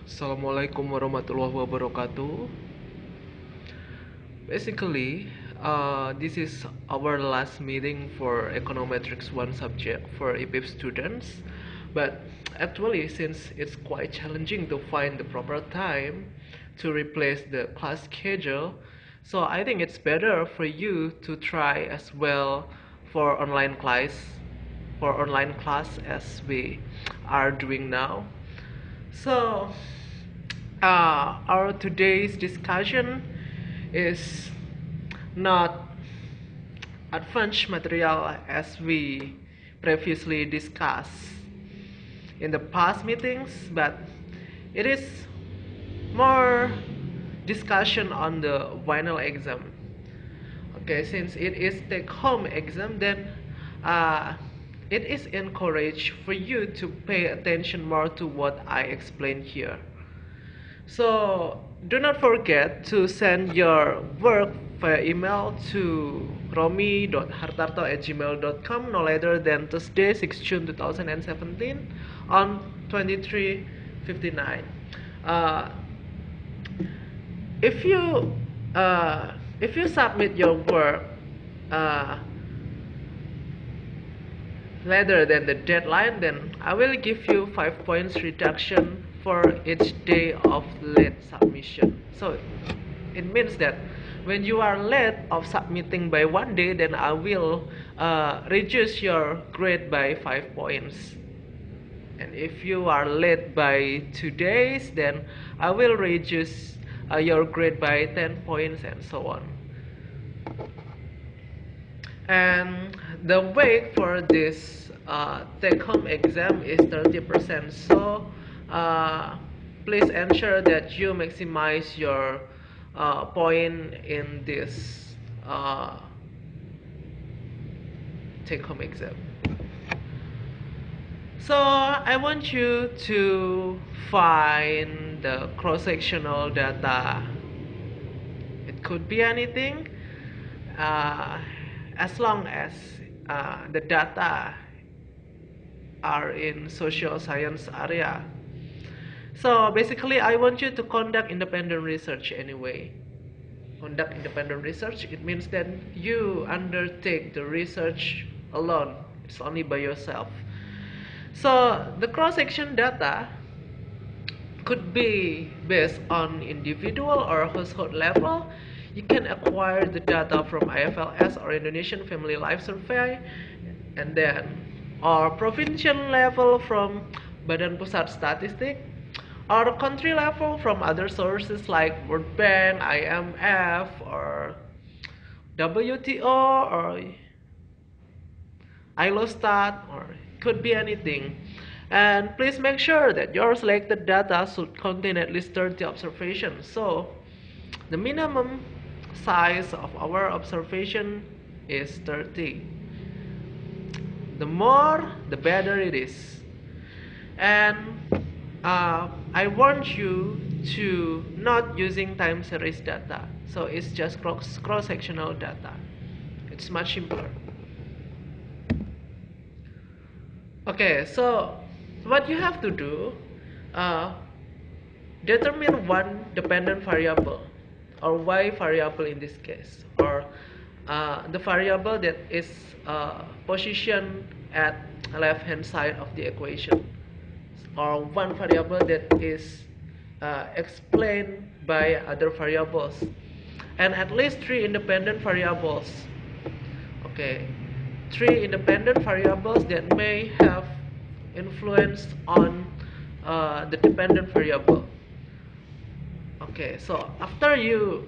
Assalamualaikum warahmatullahi wabarakatuh. Basically, this is our last meeting for Econometrics 1 subject for EPIP students. But actually, since it's quite challenging to find the proper time to replace the class schedule, so I think it's better for you to try as well for online class as we are doing now. So, our today's discussion is not advanced material as we previously discussed in the past meetings, but it is more discussion on the final exam. Okay, since it is take-home exam, then it is encouraged for you to pay attention more to what I explained here. So do not forget to send your work via email to romi.hartarto@gmail.com no later than Thursday 6 June 2017 on 23:59. Uh, if you submit your work later than the deadline, then I will give you 5 points reduction for each day of late submission. So it means that when you are late of submitting by 1 day, then I will reduce your grade by 5 points. And if you are late by 2 days, then I will reduce your grade by 10 points and so on. And the weight for this take-home exam is 30%. So please ensure that you maximize your point in this take-home exam. So I want you to find the cross-sectional data. It could be anything. As long as the data are in social science area. So basically I want you to conduct independent research anyway. Conduct independent research, it means that you undertake the research alone. It's only by yourself. So the cross-section data could be based on individual or household level. You can acquire the data from IFLS or Indonesian Family Life Survey, and then or provincial level from Badan Pusat Statistik, or country level from other sources like World Bank, IMF, or WTO, or ILOStat, or could be anything. And please make sure that your selected data should contain at least 30 observations. So the minimum size of our observation is 30. The more, the better it is. And I want you to not using time series data. So it's just cross-sectional data. It's much simpler. Okay, so what you have to do, determine one dependent variable, or y variable in this case, or the variable that is positioned at left hand side of the equation, or one variable that is explained by other variables, and at least 3 independent variables. Okay, 3 independent variables that may have influence on the dependent variable. Okay, so after you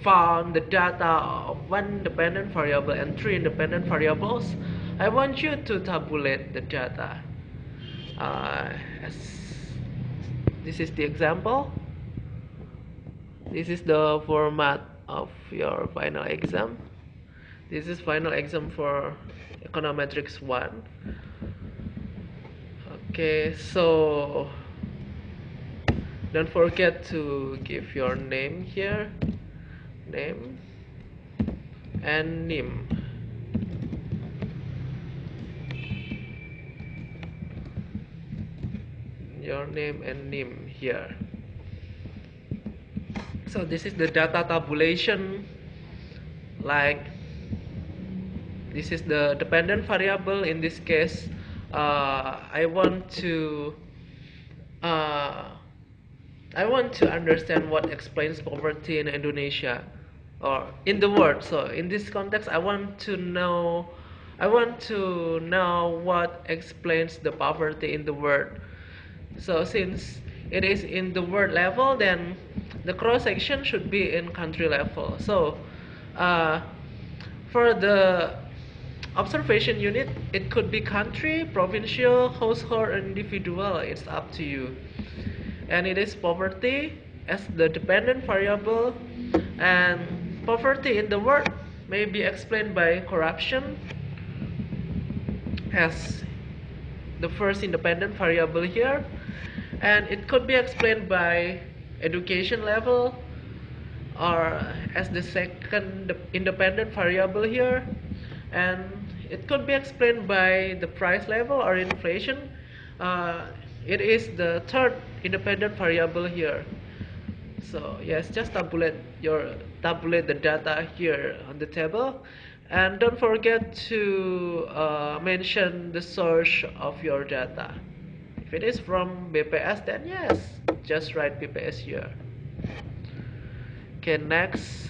found the data of 1 dependent variable and 3 independent variables, I want you to tabulate the data. As this is the example. This is the format of your final exam. This is final exam for Econometrics 1. Okay, so don't forget to give your name here, name and NIM. your name and name here. So this is the data tabulation. Like this is the dependent variable. In this case, I want to understand what explains poverty in Indonesia or in the world. So in this context, I want to know what explains the poverty in the world. So since it is in the world level, then the cross section should be in country level. So for the observation unit, it could be country, provincial, household, or individual. It's up to you. And it is poverty as the dependent variable, and poverty in the world may be explained by corruption as the first independent variable here, and it could be explained by education level or as the second independent variable here, and it could be explained by the price level or inflation. It is the third independent variable here. So yes, just tabulate the data here on the table, and don't forget to mention the source of your data. If it is from BPS, then yes, just write BPS here. Okay, next.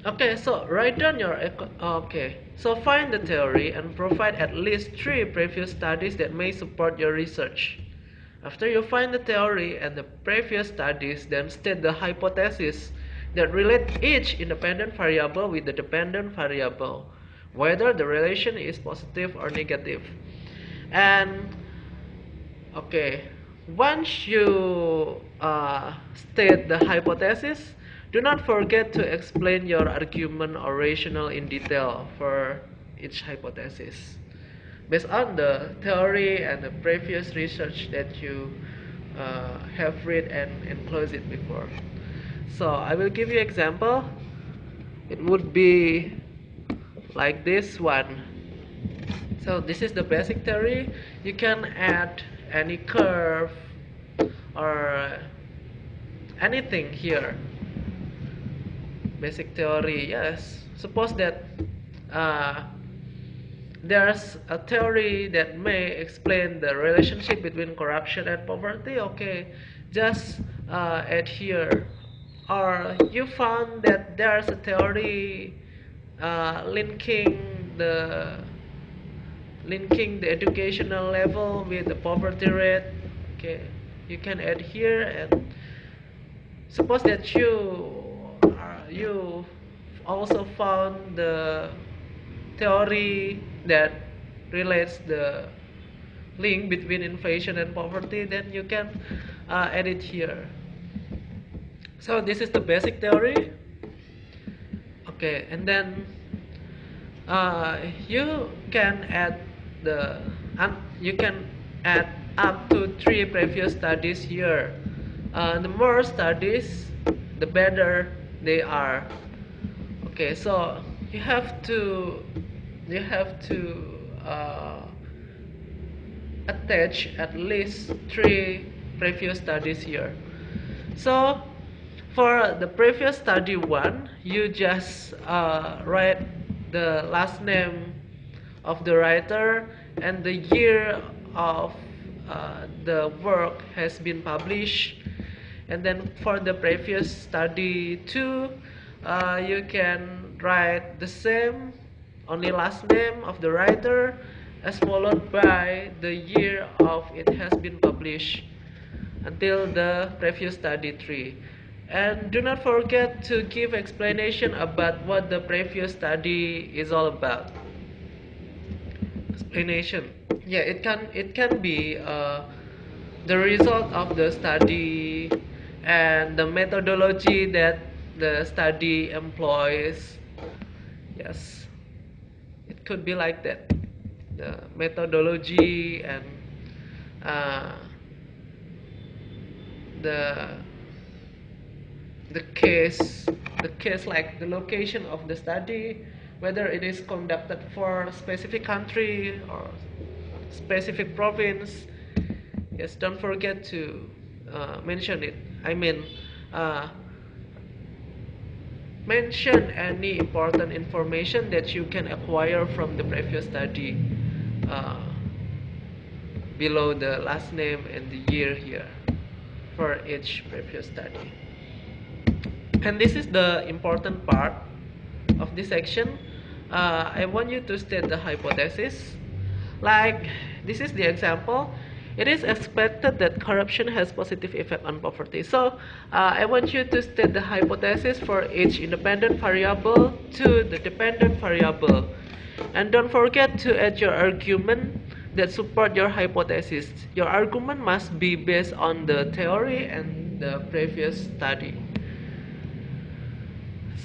Okay, so write down your so find the theory and provide at least 3 previous studies that may support your research. After you find the theory and the previous studies, then state the hypothesis that relate each independent variable with the dependent variable, whether the relation is positive or negative. And okay, once you state the hypothesis, do not forget to explain your argument or rationale in detail for each hypothesis based on the theory and the previous research that you have read and enclosed it before. So I will give you an example. It would be like this one. So this is the basic theory. You can add any curve or anything here. Basic theory, yes. Suppose that there's a theory that may explain the relationship between corruption and poverty. Okay, just add here. Or you found that there's a theory linking the educational level with the poverty rate. Okay, you can add here. And suppose that you also found the theory that relates the link between inflation and poverty, then you can add it here. So this is the basic theory. Okay, and then you can add up to 3 previous studies here. The more studies, the better they are. Okay, so you have to attach at least 3 previous studies here. So for the previous study 1, you just write the last name of the writer and the year of the work has been published. And then for the previous study 2, you can write the same, only last name of the writer as followed by the year of it has been published until the previous study 3. And do not forget to give explanation about what the previous study is all about. Explanation. Yeah, it can be the result of the study and the methodology that the study employs. Yes, it could be like that. The methodology and the case, like the location of the study, whether it is conducted for a specific country or specific province. Yes, don't forget to mention it. Uh, mention any important information that you can acquire from the previous study uh, below the last name and the year here for each previous study. And this is the important part of this section. I want you to state the hypothesis. Like, this is the example. It is expected that corruption has positive effect on poverty. So, I want you to state the hypothesis for each independent variable to the dependent variable. And don't forget to add your argument that support your hypothesis. Your argument must be based on the theory and the previous study.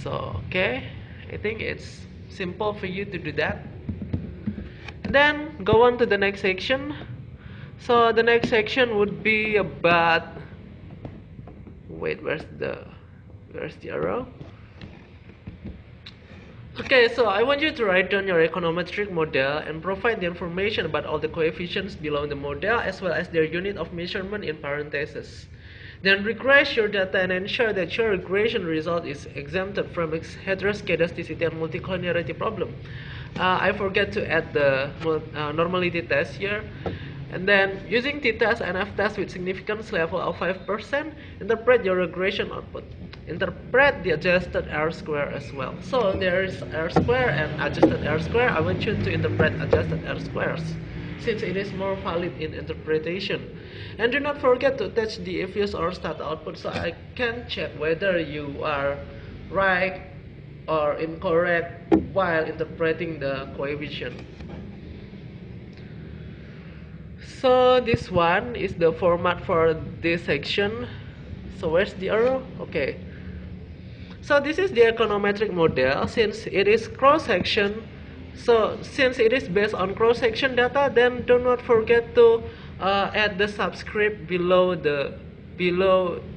So, okay, I think it's simple for you to do that. And then go on to the next section. So the next section would be about, wait, where's the arrow? Okay, so I want you to write down your econometric model and provide the information about all the coefficients below the model as well as their unit of measurement in parentheses. Then regress your data and ensure that your regression result is exempted from heteroscedasticity and multicollinearity problem. I forget to add the normality test here. And then, using t-test and f-test with significance level of 5%, interpret your regression output. Interpret the adjusted R-square as well. So, there is R-square and adjusted R-square. I want you to interpret adjusted R-squares, since it is more valid in interpretation. And do not forget to attach the if-use or stat output so I can check whether you are right or incorrect while interpreting the coefficient. So this one is the format for this section. So where's the arrow? Okay. So this is the econometric model. Since it is cross-section, so since it is based on cross-section data, then do not forget to add the subscript below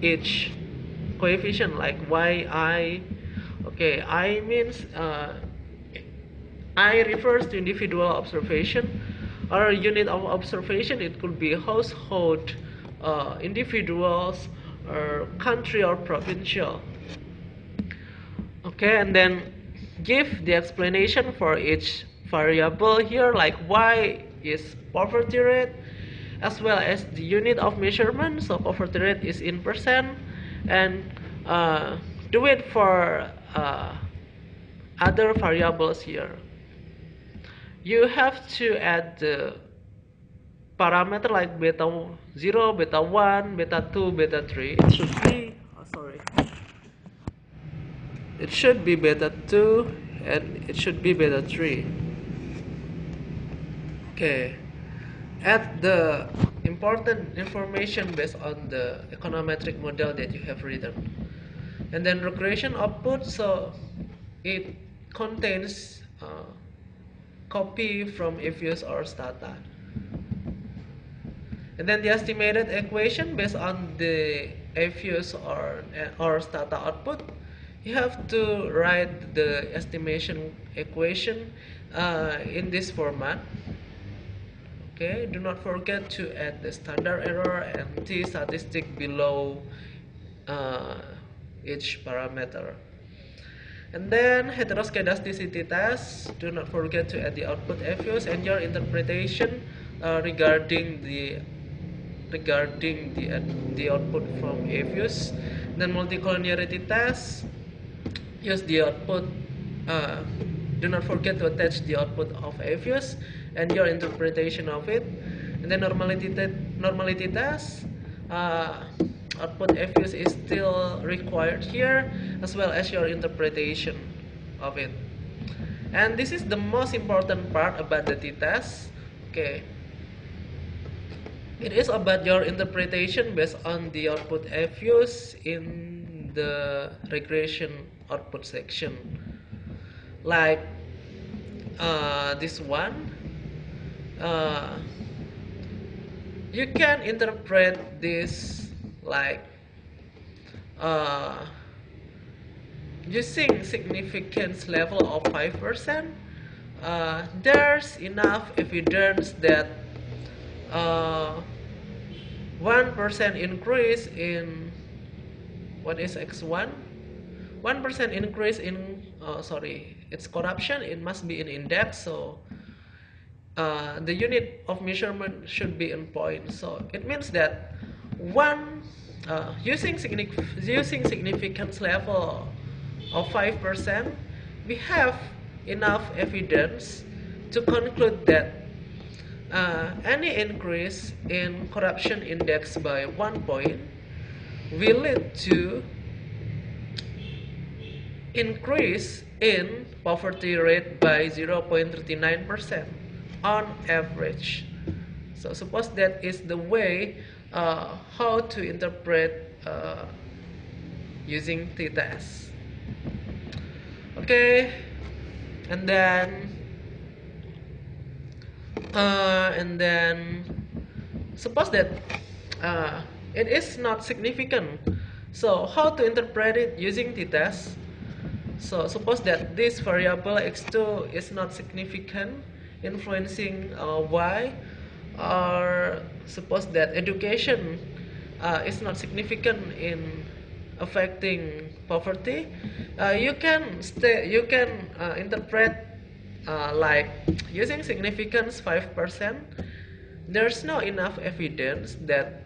each coefficient, like yi. Okay, I means I refers to individual observation or unit of observation. It could be household, individuals, or country or provincial. Okay, and then give the explanation for each variable here, like y is poverty rate, as well as the unit of measurement. So poverty rate is in percent, and do it for other variables here. You have to add the parameter like beta 0, beta 1, beta 2, beta 3. It should be, it should be beta 2 and it should be beta 3. Okay. Add the important information based on the econometric model that you have written. And then regression output, so it contains copy from if-use or stata. And then the estimated equation based on the if-use or stata output. You have to write the estimation equation in this format. Okay, do not forget to add the standard error and t-statistic below each parameter. And then heteroscedasticity test, do not forget to add the output if-use and your interpretation regarding the output from if-use. Then multicollinearity test, use the output, do not forget to attach the output of if-use and your interpretation of it. And then normality test, output if-use is still required here, as well as your interpretation of it. And this is the most important part about the t-test. Okay, it is about your interpretation based on the output if-use in the regression output section, like this one. You can interpret this like using significance level of 5%, there's enough evidence that 1% increase in what is x1, 1% increase in it's corruption, it must be in index, so the unit of measurement should be in point. So it means that using significance level of 5%, we have enough evidence to conclude that any increase in corruption index by 1 point will lead to increase in poverty rate by 0.39% on average. So suppose that is the way how to interpret using t-test. Okay, and then suppose that it is not significant. So how to interpret it using t-test? So suppose that this variable x2 is not significant, influencing y, or suppose that education is not significant in affecting poverty. You can interpret like using significance 5%. There's no enough evidence that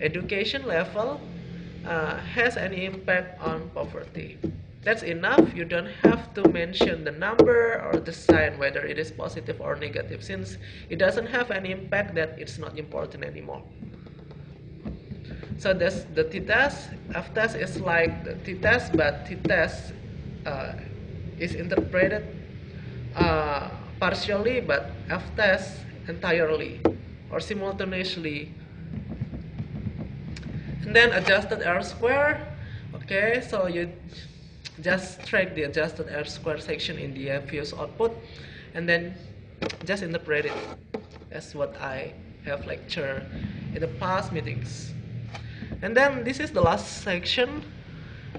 education level has any impact on poverty. That's enough. You don't have to mention the number or the sign, whether it is positive or negative, since it doesn't have any impact, that it's not important anymore. So that's the t-test. F-test is like the t-test, but t-test is interpreted partially, but F-test entirely or simultaneously. And then adjusted R-square. Okay, so you just track the adjusted R-square section in the fuse output, and then just interpret it as what I have lectured in the past meetings. And then this is the last section.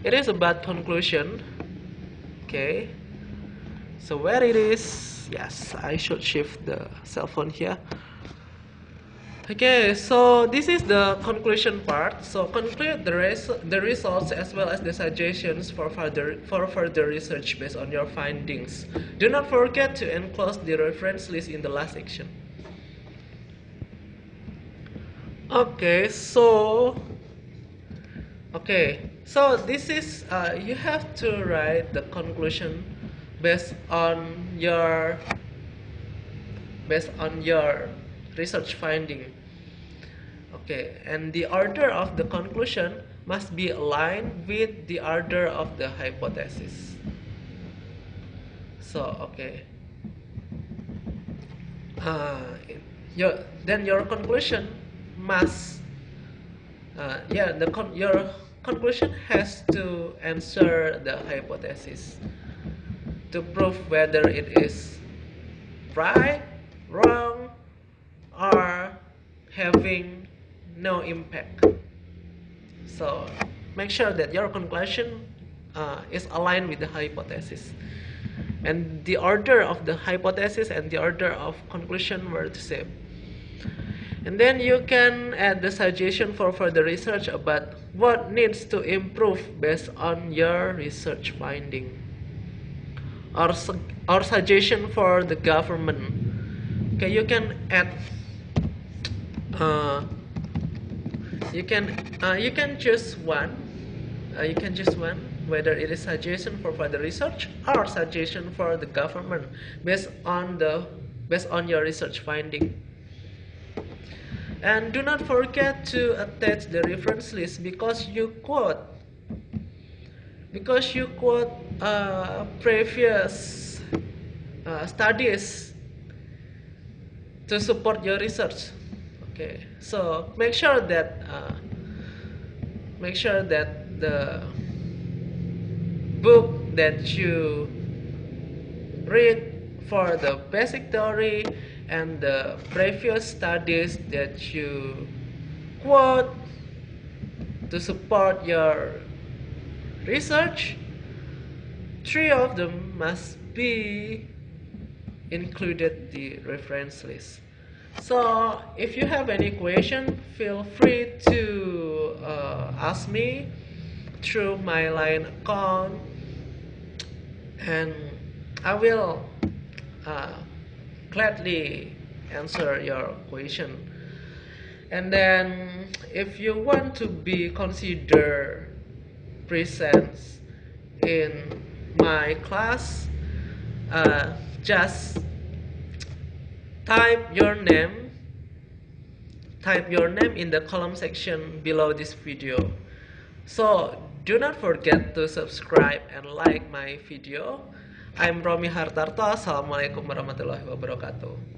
It is about conclusion. Okay, so where it is? Yes, I should shift the cell phone here. Okay, so this is the conclusion part. So conclude the results as well as the suggestions for further research based on your findings. Do not forget to enclose the reference list in the last section. Okay, so this is you have to write the conclusion based on your research finding. Okay, and the order of the conclusion must be aligned with the order of the hypothesis. So okay, your conclusion must your conclusion has to answer the hypothesis to prove whether it is right, wrong, or having no impact. So make sure that your conclusion is aligned with the hypothesis, and the order of the hypothesis and the order of conclusion were the same. And then you can add the suggestion for further research about what needs to improve based on your research finding, or suggestion for the government. Okay, you can add you can choose one. Whether it is suggestion for further research or suggestion for the government based on your research finding. And do not forget to attach the reference list, because you quote previous studies to support your research. Okay, so make sure that the book that you read for the basic theory and the previous studies that you quote to support your research 3 of them must be included the reference list. So if you have any question, feel free to ask me through my line account, and I will gladly answer your question. And then if you want to be considered present in my class, just type your name in the column section below this video. So do not forget to subscribe and like my video. I'm Romi Hartarto. Assalamualaikum warahmatullahi wabarakatuh.